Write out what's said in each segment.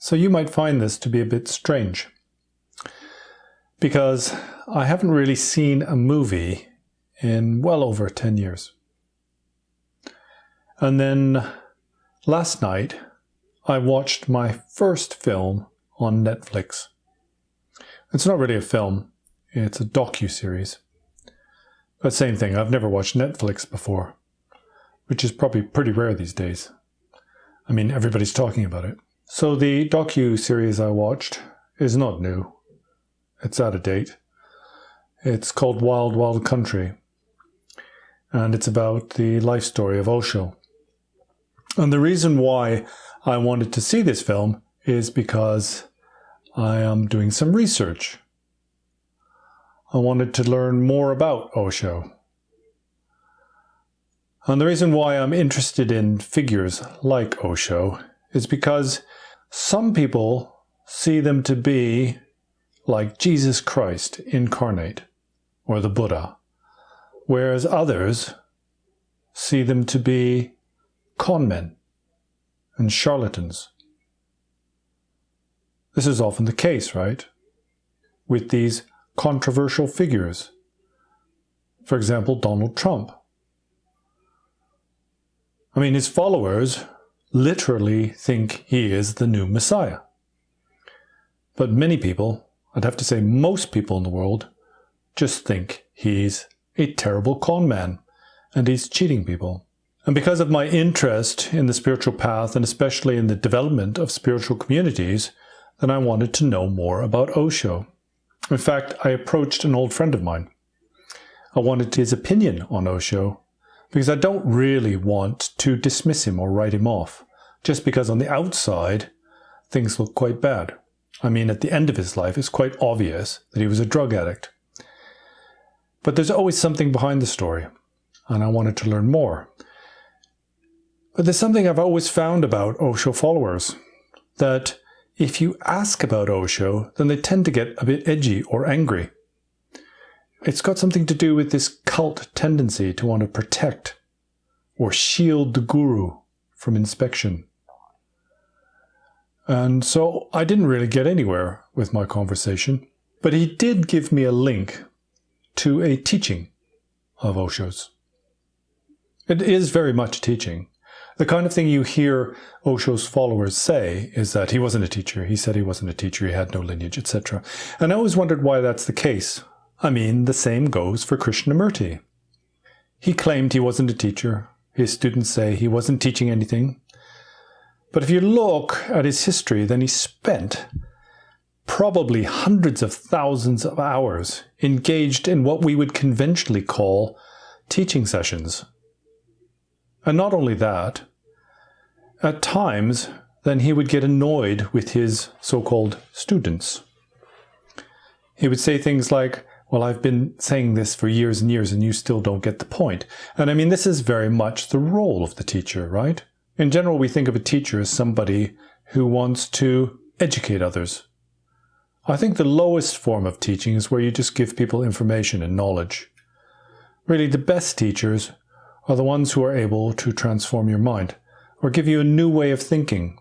So you might find this to be a bit strange, because I haven't really seen a movie in well over 10 years. And then last night, I watched my first film on Netflix. It's not really a film, it's a docu-series. But same thing, I've never watched Netflix before, which is probably pretty rare these days. I mean, everybody's talking about it. So the docu-series I watched is not new. It's out of date. It's called Wild Wild Country. And it's about the life story of Osho. And the reason why I wanted to see this film is because I am doing some research. I wanted to learn more about Osho. And the reason why I'm interested in figures like Osho is because some people see them to be like Jesus Christ incarnate, or the Buddha, whereas others see them to be con men and charlatans. This is often the case, right? With these controversial figures. For example, Donald Trump. I mean, his followers literally think he is the new Messiah. But many people, I'd have to say most people in the world, just think he's a terrible con man and he's cheating people. And because of my interest in the spiritual path and especially in the development of spiritual communities, then I wanted to know more about Osho. In fact, I approached an old friend of mine. I wanted his opinion on Osho because I don't really want to dismiss him or write him off, just because on the outside, things look quite bad. I mean, at the end of his life, it's quite obvious that he was a drug addict. But there's always something behind the story, and I wanted to learn more. But there's something I've always found about Osho followers, that if you ask about Osho, then they tend to get a bit edgy or angry. It's got something to do with this cult tendency to want to protect or shield the guru from inspection. And so I didn't really get anywhere with my conversation, but he did give me a link to a teaching of Osho's. It is very much teaching. The kind of thing you hear Osho's followers say is that he wasn't a teacher, he said he wasn't a teacher, he had no lineage, etc. And I always wondered why that's the case. I mean, the same goes for Krishnamurti. He claimed he wasn't a teacher. His students say he wasn't teaching anything. But if you look at his history, then he spent probably hundreds of thousands of hours engaged in what we would conventionally call teaching sessions. And not only that, at times, then he would get annoyed with his so-called students. He would say things like, well, I've been saying this for years and years and you still don't get the point. And I mean, this is very much the role of the teacher, right? In general, we think of a teacher as somebody who wants to educate others. I think the lowest form of teaching is where you just give people information and knowledge. Really, the best teachers are the ones who are able to transform your mind or give you a new way of thinking.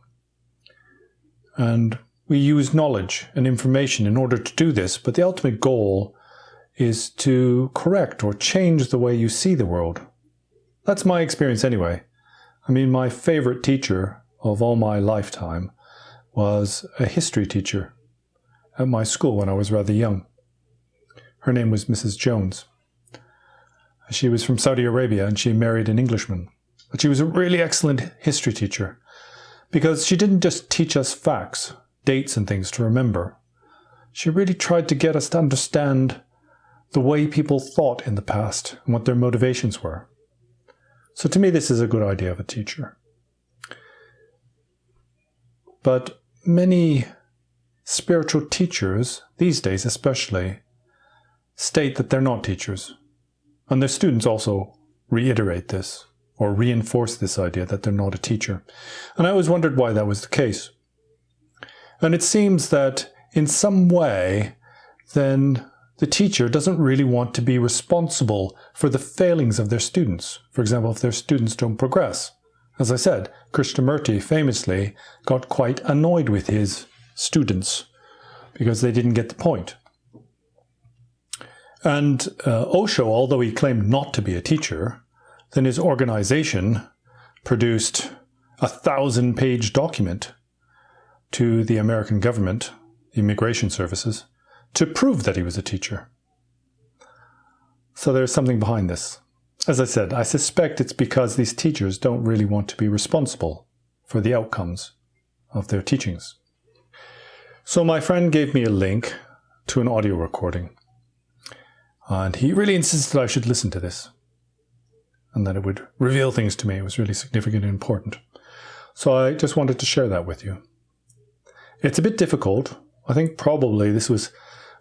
And we use knowledge and information in order to do this, but the ultimate goal is to correct or change the way you see the world. That's my experience anyway. I mean, my favorite teacher of all my lifetime was a history teacher at my school when I was rather young. Her name was Mrs. Jones. She was from Saudi Arabia and she married an Englishman. But she was a really excellent history teacher because she didn't just teach us facts, dates and things to remember. She really tried to get us to understand the way people thought in the past and what their motivations were. So to me, this is a good idea of a teacher. But many spiritual teachers, these days especially, state that they're not teachers. And their students also reiterate this or reinforce this idea that they're not a teacher. And I always wondered why that was the case. And it seems that in some way, then the teacher doesn't really want to be responsible for the failings of their students. For example, if their students don't progress. As I said, Krishnamurti famously got quite annoyed with his students because they didn't get the point. And Osho, although he claimed not to be a teacher, then his organization produced a 1,000-page document to the American government, the immigration services, to prove that he was a teacher. So there's something behind this. As I said, I suspect it's because these teachers don't really want to be responsible for the outcomes of their teachings. So my friend gave me a link to an audio recording. And he really insisted I should listen to this. And that it would reveal things to me. It was really significant and important. So I just wanted to share that with you. It's a bit difficult. I think probably this was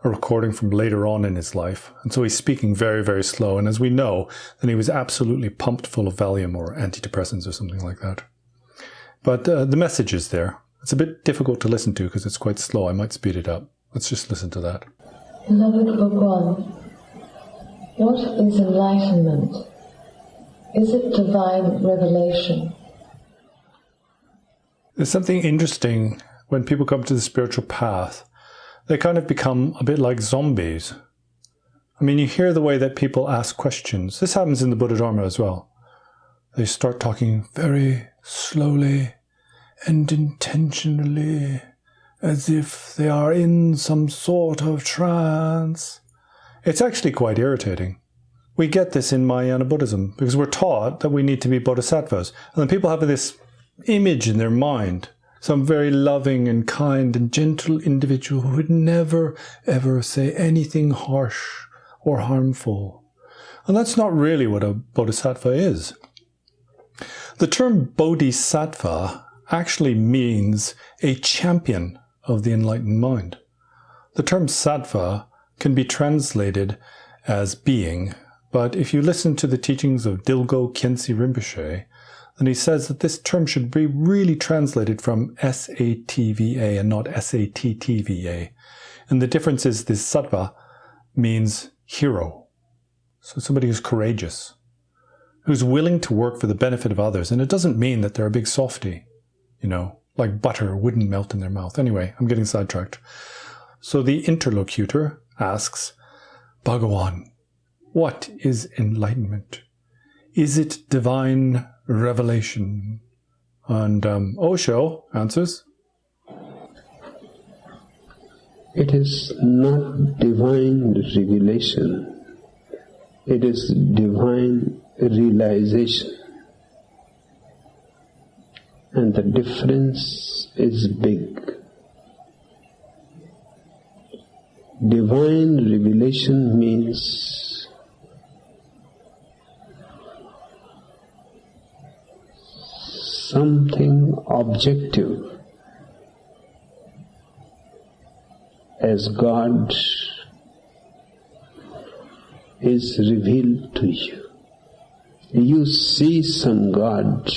a recording from later on in his life. And so he's speaking very, very slow. And as we know, then he was absolutely pumped full of Valium or antidepressants or something like that. But the message is there. It's a bit difficult to listen to because it's quite slow. I might speed it up. Let's just listen to that. Beloved Bhagwan, what is enlightenment? Is it divine revelation? There's something interesting when people come to the spiritual path. They kind of become a bit like zombies. I mean, you hear the way that people ask questions. This happens in the Buddha Dharma as well. They start talking very slowly and intentionally, as if they are in some sort of trance. It's actually quite irritating. We get this in Mahayana Buddhism because we're taught that we need to be bodhisattvas. And then people have this image in their mind, some very loving and kind and gentle individual who would never, ever say anything harsh or harmful. And that's not really what a bodhisattva is. The term bodhisattva actually means a champion of the enlightened mind. The term sattva can be translated as being, but if you listen to the teachings of Dilgo Khyentse Rinpoche, then he says that this term should be really translated from S-A-T-V-A and not S-A-T-T-V-A. And the difference is this sattva means hero. So somebody who's courageous, who's willing to work for the benefit of others. And it doesn't mean that they're a big softie, like butter wouldn't melt in their mouth. Anyway, I'm getting sidetracked. So the interlocutor asks, Bhagawan, what is enlightenment? Is it divine revelation? And Osho answers, it is not divine revelation. It is divine realization. And the difference is big. Divine revelation means something objective, as God is revealed to you. You see some God,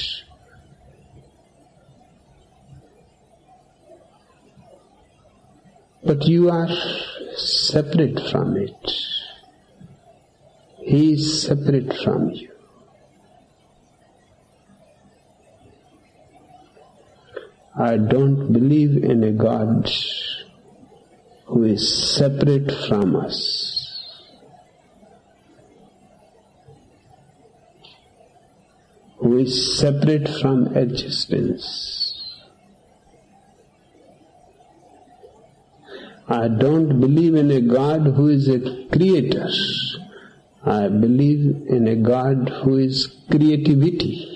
but you are separate from it. He is separate from you. I don't believe in a God who is separate from us. Who is separate from existence. I don't believe in a God who is a creator. I believe in a God who is creativity.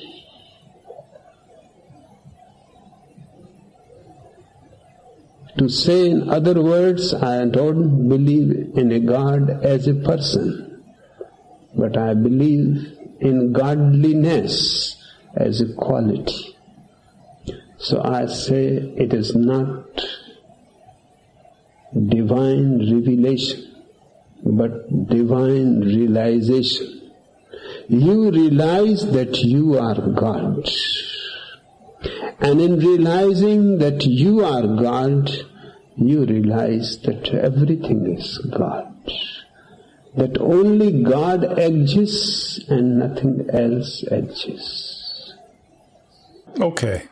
To say in other words, I don't believe in a God as a person, but I believe in godliness as a quality. So I say it is not divine revelation, but divine realization. You realize that you are God. And in realizing that you are God, you realize that everything is God. That only God exists and nothing else exists. Okay.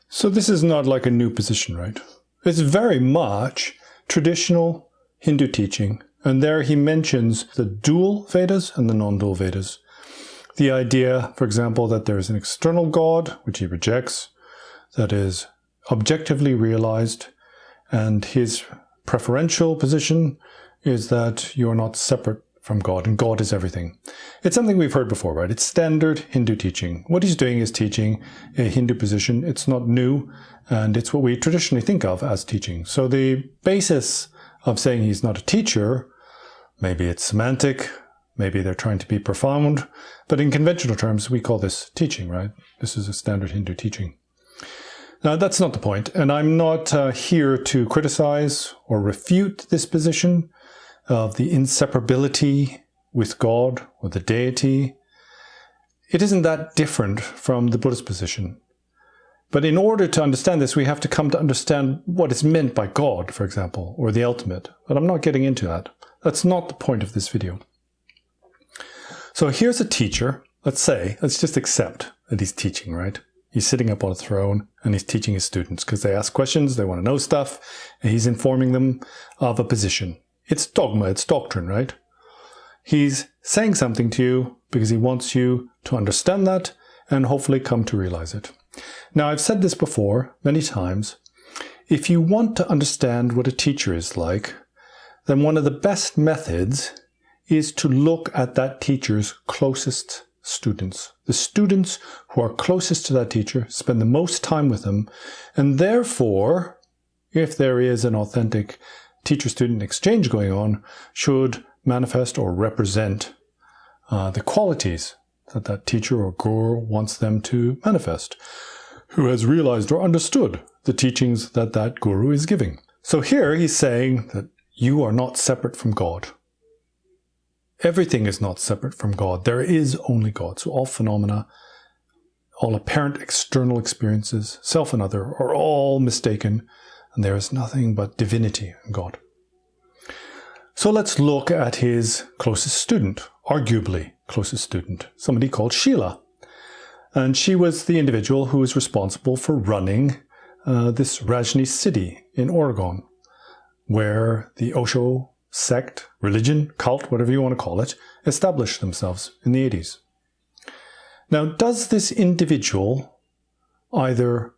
So this is not like a new position, right? It's very much traditional Hindu teaching. And there he mentions the dual Vedas and the non-dual Vedas. The idea, for example, that there is an external God, which he rejects, that is objectively realized, and his preferential position is that you are not separate from God, and God is everything. It's something we've heard before, right? It's standard Hindu teaching. What he's doing is teaching a Hindu position. It's not new, and it's what we traditionally think of as teaching. So the basis of saying he's not a teacher, maybe it's semantic, maybe they're trying to be profound, but in conventional terms, we call this teaching, right? This is a standard Hindu teaching. Now, that's not the point, and I'm not here to criticize or refute this position of the inseparability with God or the deity. It isn't that different from the Buddhist position. But in order to understand this, we have to come to understand what is meant by God, for example, or the ultimate. But I'm not getting into that. That's not the point of this video. So here's a teacher. Let's just accept that he's teaching, right? He's sitting up on a throne and he's teaching his students because they ask questions, they want to know stuff, and he's informing them of a position. It's dogma, it's doctrine, right? He's saying something to you because he wants you to understand that and hopefully come to realize it. Now, I've said this before many times. If you want to understand what a teacher is like, then one of the best methods is to look at that teacher's closest students. The students who are closest to that teacher spend the most time with them, and therefore, if there is an authentic teacher-student exchange going on, should manifest or represent the qualities that that teacher or guru wants them to manifest, who has realized or understood the teachings that that guru is giving. So here he's saying that you are not separate from God. Everything is not separate from God. There is only God. So all phenomena, all apparent external experiences, self and other, are all mistaken, and there is nothing but divinity in God. So let's look at his closest student, arguably closest student, somebody called Sheela. And she was the individual who was responsible for running this Rajni city in Oregon, where the Osho sect, religion, cult, whatever you want to call it, established themselves in the 80s. Now, does this individual either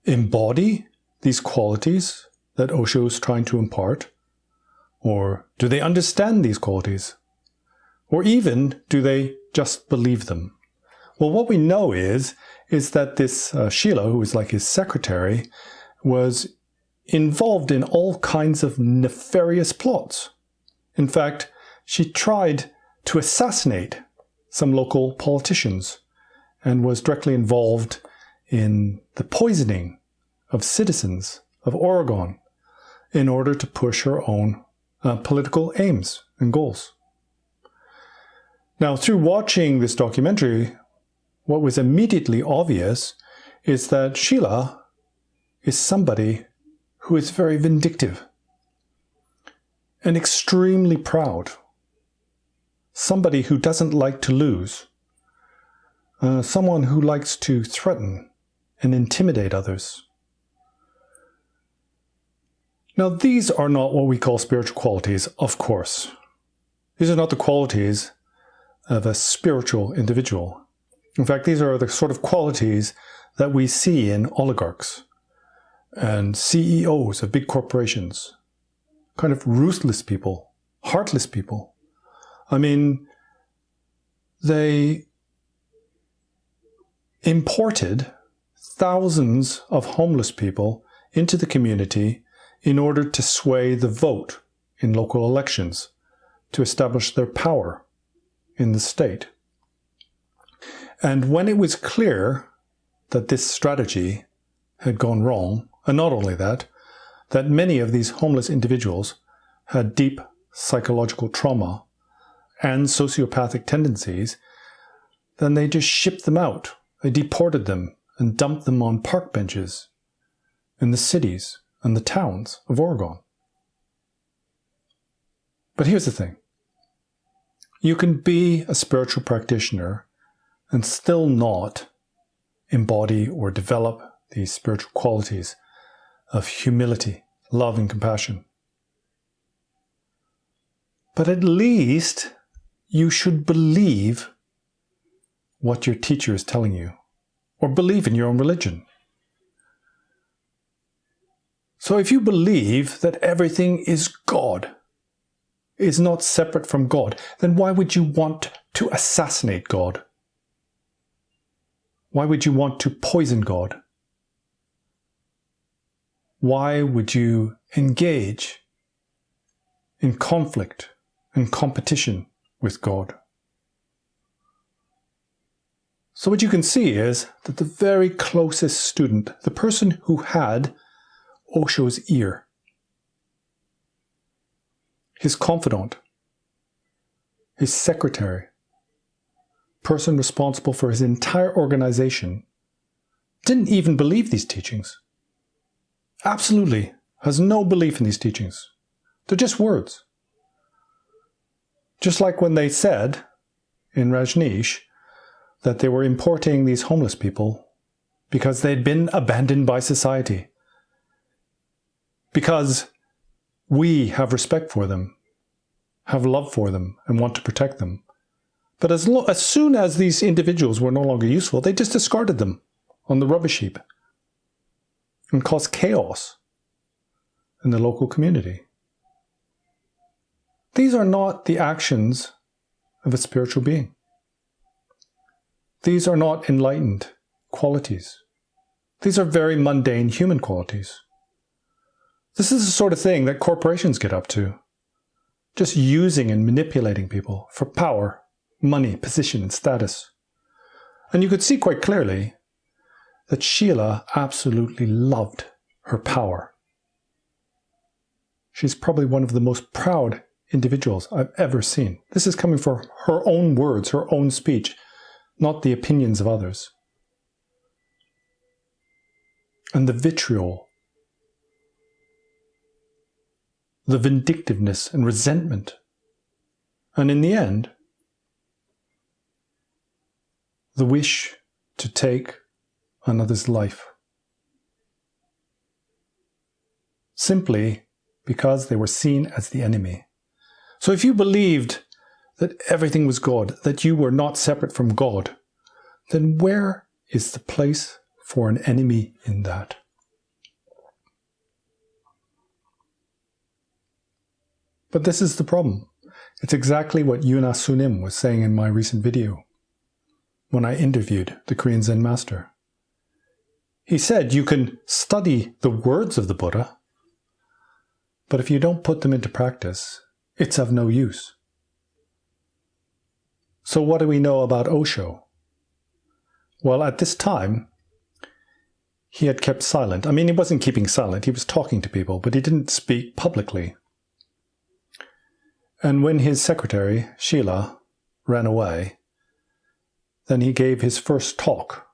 embody these qualities that Osho is trying to impart, or do they understand these qualities? Or even, do they just believe them? Well, what we know is that this Sheela, who was like his secretary, was involved in all kinds of nefarious plots. In fact, she tried to assassinate some local politicians and was directly involved in the poisoning of citizens of Oregon in order to push her own political aims and goals. Now, through watching this documentary, what was immediately obvious is that Sheela is somebody who is very vindictive and extremely proud. Somebody who doesn't like to lose. Someone who likes to threaten and intimidate others. Now, these are not what we call spiritual qualities, of course. These are not the qualities of a spiritual individual. In fact, these are the sort of qualities that we see in oligarchs and CEOs of big corporations. Kind of ruthless people, heartless people. I mean, they imported thousands of homeless people into the community in order to sway the vote in local elections, to establish their power in the state. And when it was clear that this strategy had gone wrong, and not only that, that many of these homeless individuals had deep psychological trauma and sociopathic tendencies, then they just shipped them out. They deported them and dumped them on park benches in the cities and the towns of Oregon. But here's the thing. You can be a spiritual practitioner and still not embody or develop these spiritual qualities of humility, love, and compassion. But at least you should believe what your teacher is telling you, or believe in your own religion. So if you believe that everything is God, is not separate from God, then why would you want to assassinate God? Why would you want to poison God? Why would you engage in conflict and competition with God? So what you can see is that the very closest student, the person who had Osho's ear, his confidant, his secretary, person responsible for his entire organization, didn't even believe these teachings. Absolutely has no belief in these teachings. They're just words. Just like when they said in Rajneesh that they were importing these homeless people because they'd been abandoned by society. Because we have respect for them, have love for them, and want to protect them. But as soon as these individuals were no longer useful, they just discarded them on the rubbish heap and caused chaos in the local community. These are not the actions of a spiritual being. These are not enlightened qualities. These are very mundane human qualities. This is the sort of thing that corporations get up to, just using and manipulating people for power, money, position, and status. And you could see quite clearly that Sheela absolutely loved her power. She's probably one of the most proud individuals I've ever seen. This is coming from her own words, her own speech, not the opinions of others. And the vitriol, the vindictiveness and resentment, and in the end, the wish to take another's life. Simply because they were seen as the enemy. So if you believed that everything was God, that you were not separate from God, then where is the place for an enemy in that? But this is the problem. It's exactly what Yuna Sunim was saying in my recent video when I interviewed the Korean Zen master. He said you can study the words of the Buddha, but if you don't put them into practice, it's of no use. So what do we know about Osho? Well, at this time, he had kept silent. I mean, he wasn't keeping silent. He was talking to people, but he didn't speak publicly. And when his secretary, Sheela, ran away, then he gave his first talk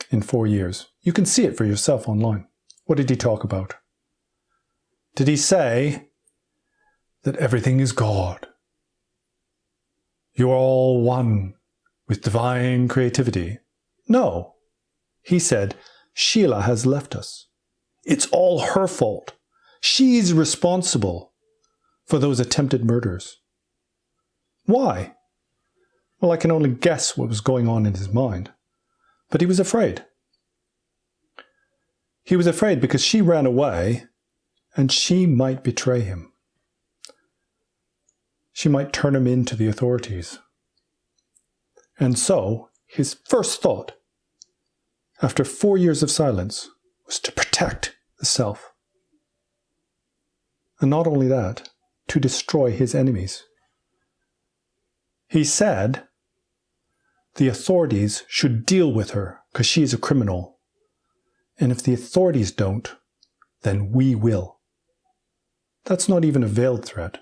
in 4 years. You can see it for yourself online. What did he talk about? Did he say that everything is God? You're all one with divine creativity? No. He said, Sheela has left us. It's all her fault. She's responsible for those attempted murders. Why? Well, I can only guess what was going on in his mind. But he was afraid. He was afraid because she ran away and she might betray him. She might turn him in to the authorities. And so, his first thought, after 4 years of silence, was to protect the self. And not only that, to destroy his enemies. He said the authorities should deal with her because she is a criminal. And if the authorities don't, then we will. That's not even a veiled threat.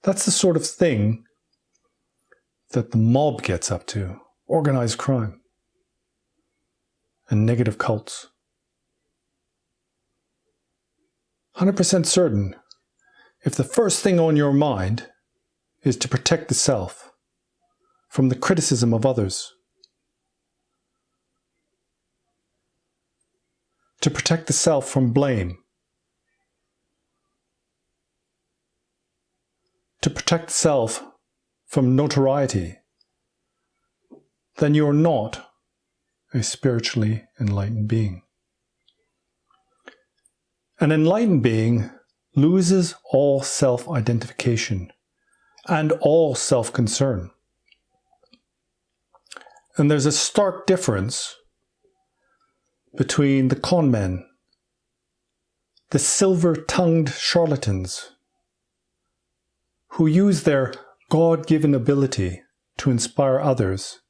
That's the sort of thing that the mob gets up to, organized crime and negative cults. 100% certain, if the first thing on your mind is to protect the self, from the criticism of others, to protect the self from blame, to protect the self from notoriety, then you're not a spiritually enlightened being. An enlightened being loses all self-identification and all self-concern. And there's a stark difference between the con men, the silver-tongued charlatans, who use their God-given ability to inspire others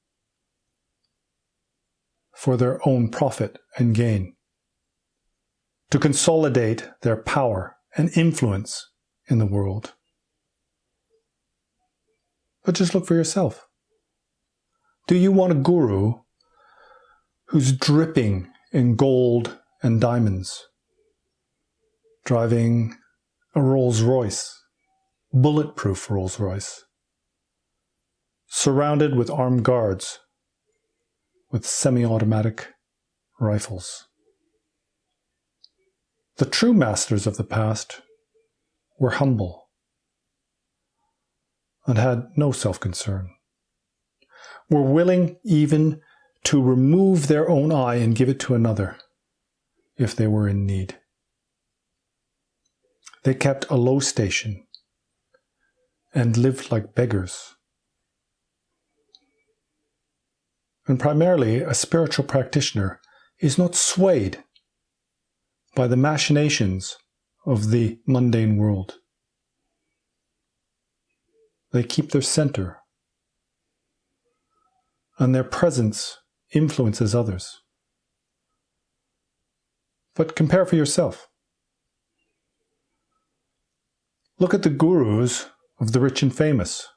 for their own profit and gain, to consolidate their power and influence in the world. But just look for yourself. Do you want a guru who's dripping in gold and diamonds, driving a Rolls Royce, bulletproof Rolls Royce, surrounded with armed guards with semi-automatic rifles? The true masters of the past were humble and had no self-concern, were willing even to remove their own eye and give it to another if they were in need. They kept a low station and lived like beggars. And primarily, a spiritual practitioner is not swayed by the machinations of the mundane world. They keep their center, and their presence influences others. But compare for yourself. Look at the gurus of the rich and famous,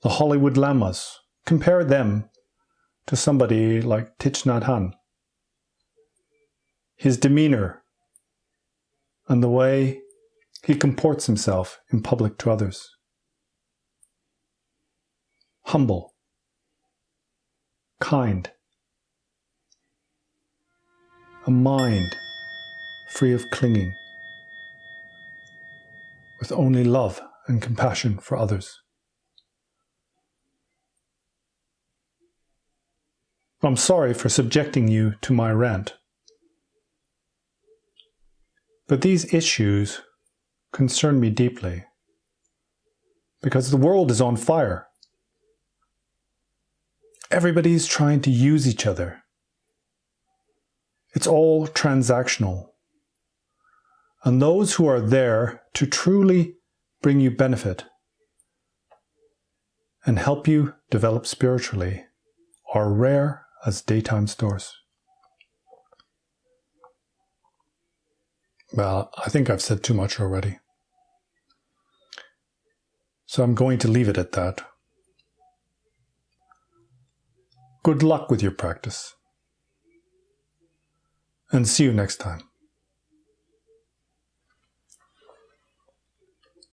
the Hollywood lamas. Compare them to somebody like Thich Nhat Hanh. His demeanor and the way he comports himself in public to others. Humble, kind, a mind free of clinging, with only love and compassion for others. I'm sorry for subjecting you to my rant, but these issues concern me deeply because the world is on fire. Everybody's trying to use each other. It's all transactional. And those who are there to truly bring you benefit and help you develop spiritually are rare as daytime stars. Well, I think I've said too much already. So I'm going to leave it at that. Good luck with your practice. And see you next time.